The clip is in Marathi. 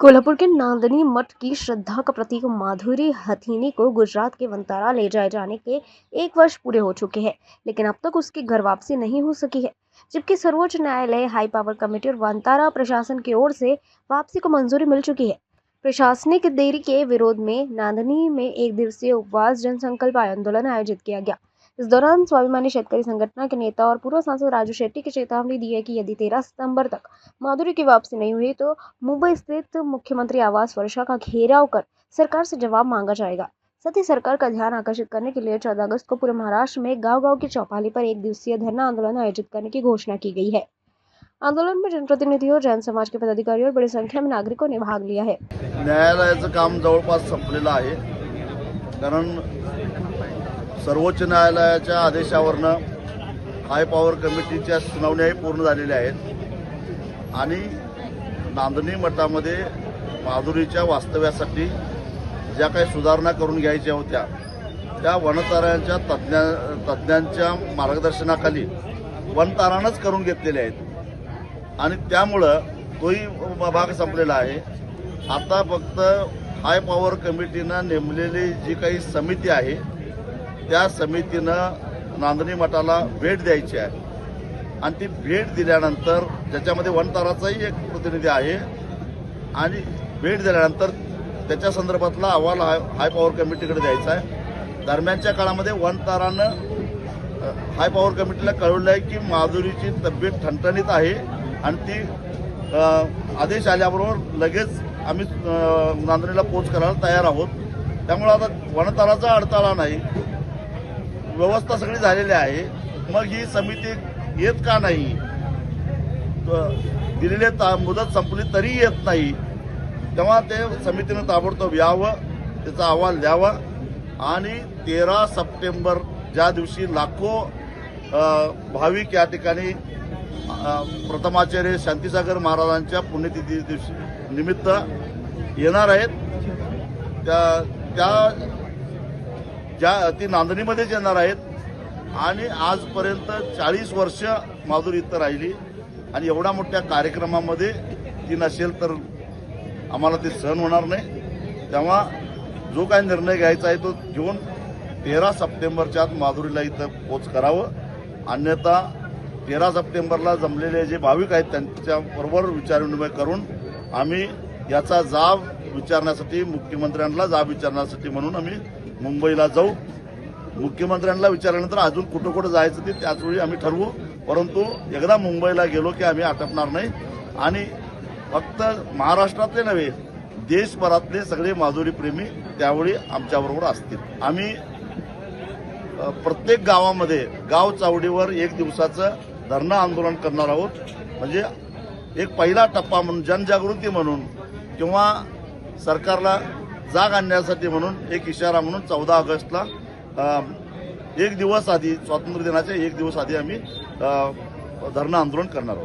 कोल्हापुर के नांदनी मठ की श्रद्धा का प्रतीक माधुरी हथीनी को गुजरात के वंतारा ले जाए जाने के 1 वर्ष पूरे हो चुके हैं, लेकिन अब तक उसकी घर वापसी नहीं हो सकी है। जबकि सर्वोच्च न्यायालय, हाई पावर कमेटी और वंतारा प्रशासन की ओर से वापसी को मंजूरी मिल चुकी है। प्रशासनिक देरी के विरोध में नांदनी में 1 दिवसीय उपवास जनसंकल्प आंदोलन आयोजित किया गया। इस दौरान स्वाभिमानी शेतकरी संगठन के नेता और पूर्व सांसद राजू शेट्टी की चेतावनी दी है कि यदि 13 सितंबर तक माधुरी की वापसी नहीं हुई तो मुंबई स्थित मुख्यमंत्री आवास वर्षा का घेराव कर सरकार से जवाब मांगा जाएगा। साथ ही सरकार का ध्यान आकर्षित करने के लिए 14 अगस्त को पूरे महाराष्ट्र में गांव-गांव की चौपाली पर 1 दिवसीय धरना आंदोलन आयोजित करने की घोषणा की गई है। आंदोलन में जनप्रतिनिधियों, जैन समाज के पदाधिकारियों और बड़ी संख्या में नागरिकों ने भाग लिया है। न्यायालयाचं काम जवळपास संपलेलं आहे, कारण सर्वोच्च न्यायालयाच्या आदेशावरनं हाय पॉवर कमिटीच्या सुनावण्याही पूर्ण झालेल्या आहेत आणि नांदणी मठामध्ये माधुरीच्या वास्तव्यासाठी ज्या काही सुधारणा करून घ्यायच्या होत्या त्या वनतारांच्या तज्ज्ञांच्या मार्गदर्शनाखाली वनतारानंच करून घेतलेल्या आहेत आणि त्यामुळं तोही भाग संपलेला आहे। आता फक्त हाय पॉवर कमिटीनं नेमलेली जी काही समिती आहे त्या समितीनं नांदणी मठाला भेट द्यायची आहे आणि ती भेट दिल्यानंतर ज्याच्यामध्ये वनताराचाही एक प्रतिनिधी आहे आणि भेट दिल्यानंतर त्याच्या संदर्भातला अहवाल हाय पॉवर कमिटीकडे द्यायचा आहे। दरम्यानच्या काळामध्ये वनतारानं हाय पॉवर कमिटीला कळवलं आहे की माधुरीची तब्येत ठणठणीत आहे आणि ती आदेश आल्याबरोबर लगेच आम्ही नांदणीला पोच करायला तयार आहोत। त्यामुळे आता वनताराचा अडथळा नाही, व्यवस्था सगळी झालेली आहे। मग ही समिती येत का नाही, दिलेले मुदत संपली तरी येत नाही, तेव्हा ते समितीनं ताबडतोब यावं, त्याचा अहवाल द्यावा आणि 13 सप्टेंबर ज्या दिवशी लाखो भाविक या ठिकाणी प्रथमाचार्य शांतीसागर महाराजांच्या पुण्यतिथी दिवशी निमित्त येणार आहेत ती नांदणीमध्येच येणार आहेत आणि आजपर्यंत 40 वर्ष माधुरी इथं राहिली आणि एवढ्या मोठ्या कार्यक्रमामध्ये ती नसेल तर आम्हाला ते सहन होणार नाही। तेव्हा जो काही निर्णय घ्यायचा आहे तो घेऊन 13 सप्टेंबरच्या आत माधुरीला इथं पोच करावं, अन्यथा 13 सप्टेंबरला जमलेले जे भाविक आहेत त्यांच्याबरोबर विचारविनिमय करून आम्ही याचा जाब विचारण्यासाठी मुख्यमंत्र्यांना जाब विचारण्यासाठी म्हणून आम्ही मुंबईला जाऊ। मुख्यमंत्र्यांना विचारल्यानंतर अजून कुठं कुठं जायचं ते त्याचवेळी आम्ही ठरवू, परंतु एकदा मुंबईला गेलो की आम्ही आटपणार नाही आणि फक्त महाराष्ट्रातले नव्हे देशभरातले सगळे माधुरी प्रेमी त्यावेळी आमच्याबरोबर असतील। आम्ही प्रत्येक गावामध्ये गाव चावडीवर 1 दिवसाचं धरणं आंदोलन करणार आहोत, म्हणजे एक पहिला टप्पा म्हणून जनजागृती म्हणून किंवा सरकारला जाग आणण्यासाठी म्हणून एक इशारा म्हणून 14 ऑगस्टला 1 दिवस आधी, स्वातंत्र्य दिनाच्या 1 दिवस आधी आम्ही धरणं आंदोलन करणार आहोत।